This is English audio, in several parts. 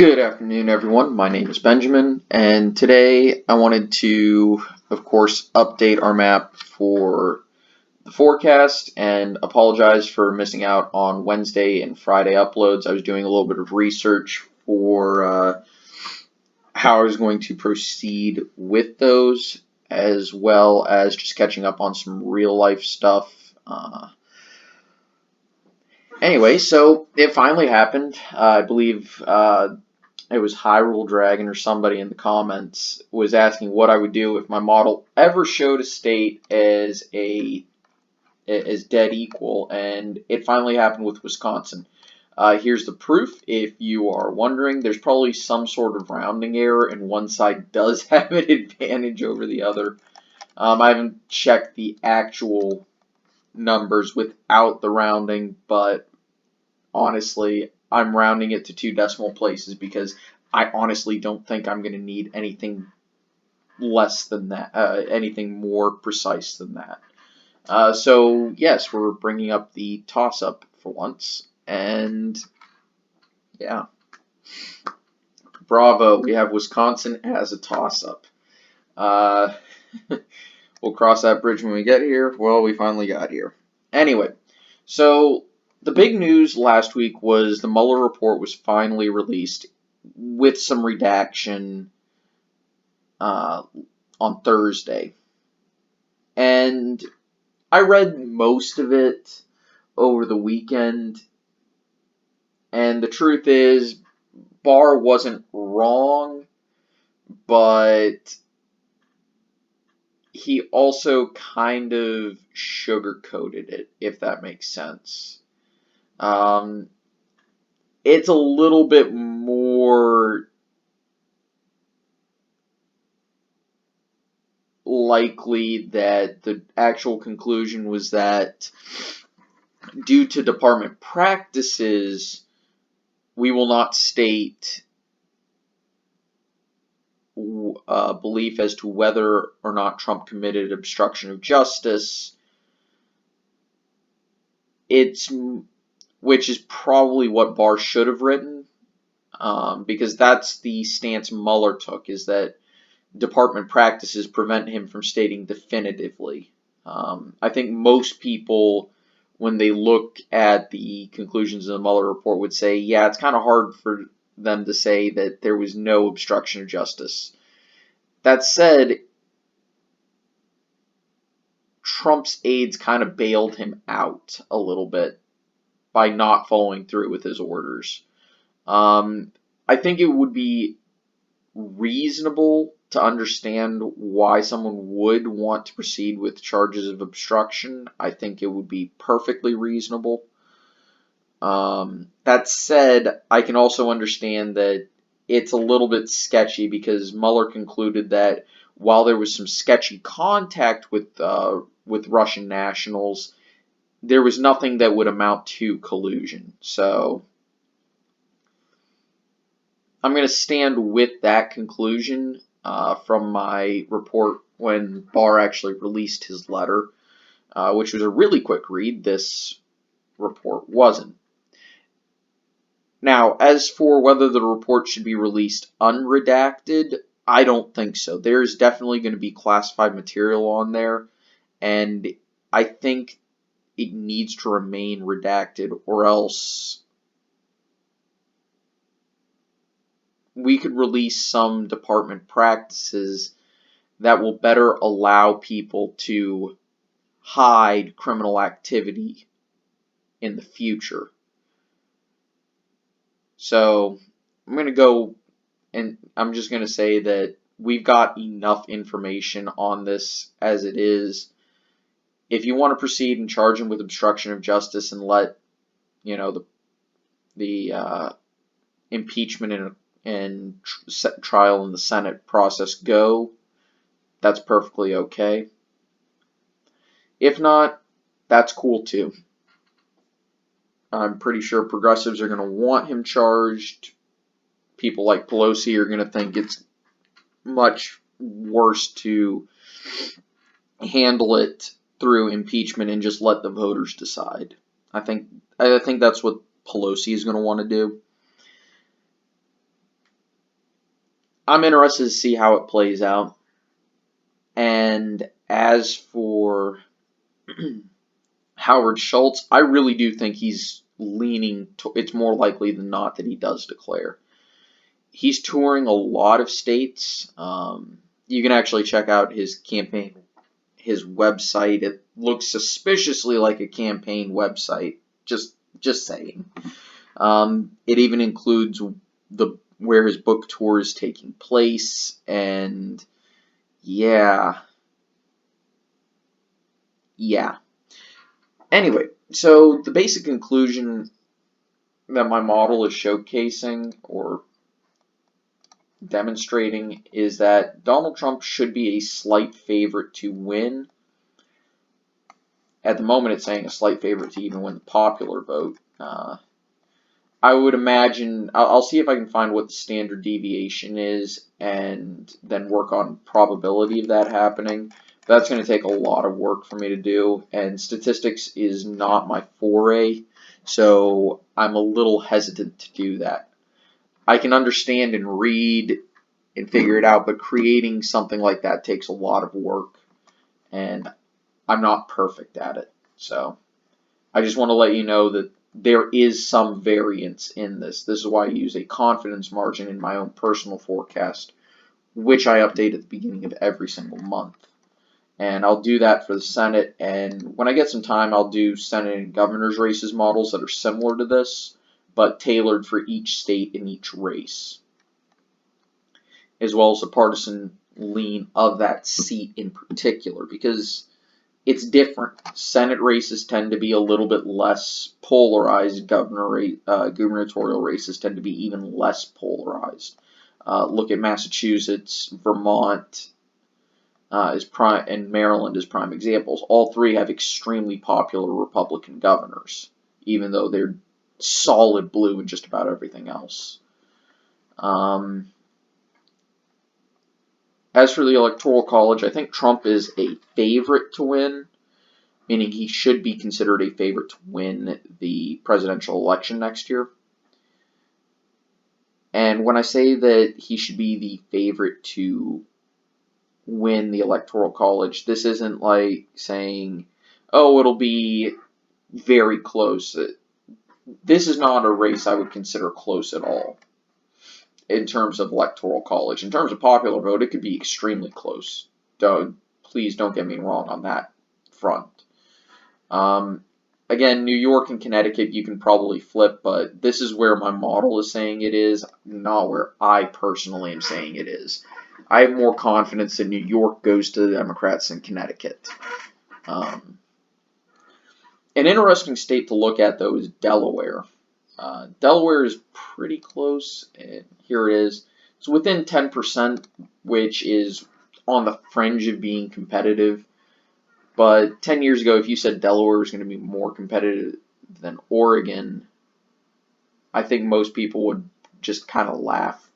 Good afternoon, everyone. My name is Benjamin, and today I wanted to, of course, update our map for the forecast and apologize for missing out on Wednesday and Friday uploads. I was doing a little bit of research for how I was going to proceed with those, as well as just catching up on some real life stuff. Anyway, so it finally happened. I believe it was Hyrule Dragon or somebody in the comments was asking what I would do if my model ever showed a state as dead equal, and it finally happened with Wisconsin. Here's the proof. If you are wondering, there's probably some sort of rounding error, and one side does have an advantage over the other. I haven't checked the actual numbers without the rounding, but honestly, I'm rounding it to 2 decimal places because I honestly don't think I'm going to need anything less than that, anything more precise than that. So yes, we're bringing up the toss-up for once, and yeah, bravo, we have Wisconsin as a toss-up. We'll cross that bridge when we get here. Well, we finally got here. Anyway, so the big news last week was the Mueller report was finally released with some redaction on Thursday. And I read most of it over the weekend. And the truth is, Barr wasn't wrong, but he also kind of sugarcoated it, if that makes sense. It's a little bit more likely that the actual conclusion was that due to department practices, we will not state belief as to whether or not Trump committed obstruction of justice. Which is probably what Barr should have written, because that's the stance Mueller took, is that department practices prevent him from stating definitively. I think most people, when they look at the conclusions of the Mueller report, would say, yeah, it's kind of hard for them to say that there was no obstruction of justice. That said, Trump's aides kind of bailed him out a little bit by not following through with his orders. I think it would be reasonable to understand why someone would want to proceed with charges of obstruction. I think it would be perfectly reasonable. That said, I can also understand that it's a little bit sketchy because Mueller concluded that while there was some sketchy contact with Russian nationals, there was nothing that would amount to collusion. So I'm going to stand with that conclusion from my report when Barr actually released his letter, which was a really quick read. This report wasn't. Now, as for whether the report should be released unredacted, I don't think so. There's definitely going to be classified material on there, and I think it needs to remain redacted, or else we could release some department practices that will better allow people to hide criminal activity in the future. So I'm going to go, and I'm just going to say that we've got enough information on this as it is. If you want to proceed and charge him with obstruction of justice and let, the impeachment and trial in the Senate process go, that's perfectly okay. If not, that's cool too. I'm pretty sure progressives are going to want him charged. People like Pelosi are going to think it's much worse to handle it through impeachment and just let the voters decide. I think that's what Pelosi is going to want to do. I'm interested to see how it plays out. And as for Howard Schultz, I really do think he's leaning to, it's more likely than not that he does declare. He's touring a lot of states. You can actually check out his campaign, his website. It looks suspiciously like a campaign website. Just saying. It even includes the where his book tour is taking place, and yeah. Anyway, so the basic conclusion that my model is showcasing or demonstrating is that Donald Trump should be a slight favorite to win. At the moment, it's saying a slight favorite to even win the popular vote. I would imagine, I'll see if I can find what the standard deviation is and then work on probability of that happening. That's going to take a lot of work for me to do, and statistics is not my foray, so I'm a little hesitant to do that. I can understand and read and figure it out, but creating something like that takes a lot of work, and I'm not perfect at it. So I just want to let you know that there is some variance in this. This is why I use a confidence margin in my own personal forecast, which I update at the beginning of every single month. And I'll do that for the Senate, and when I get some time, I'll do Senate and governor's races models that are similar to this, but tailored for each state in each race, as well as the partisan lean of that seat in particular, because it's different. Senate races tend to be a little bit less polarized. Gubernatorial races tend to be even less polarized. Look at Massachusetts, Vermont, and Maryland as prime examples. All three have extremely popular Republican governors, even though they're solid blue in just about everything else. As for the Electoral College, I think Trump is a favorite to win, meaning he should be considered a favorite to win the presidential election next year. And when I say that he should be the favorite to win the Electoral College, this isn't like saying, oh, it'll be very close. This is not a race I would consider close at all in terms of Electoral College. In terms of popular vote, it could be extremely close. Please don't get me wrong on that front. Again, New York and Connecticut you can probably flip, but this is where my model is saying it is, not where I personally am saying it is. I have more confidence that New York goes to the Democrats than Connecticut. An interesting state to look at, though, is Delaware. Delaware is pretty close, and here it is. It's within 10%, which is on the fringe of being competitive. But 10 years ago, if you said Delaware was going to be more competitive than Oregon, I think most people would just kind of laugh.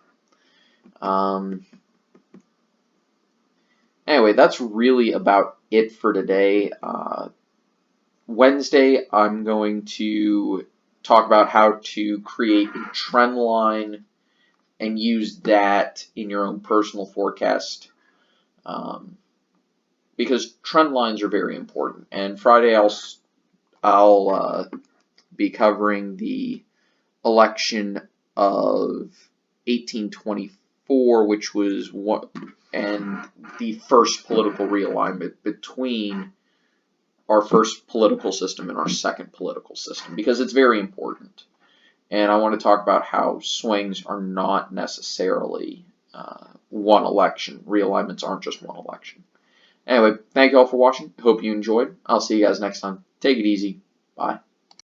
Anyway, that's really about it for today. Wednesday, I'm going to talk about how to create a trend line and use that in your own personal forecast. Because trend lines are very important. And Friday, I'll be covering the election of 1824, which was and the first political realignment between our first political system and our second political system, because it's very important. And I want to talk about how swings are not necessarily one election. Realignments aren't just one election. Anyway, thank you all for watching. Hope you enjoyed. I'll see you guys next time. Take it easy. Bye.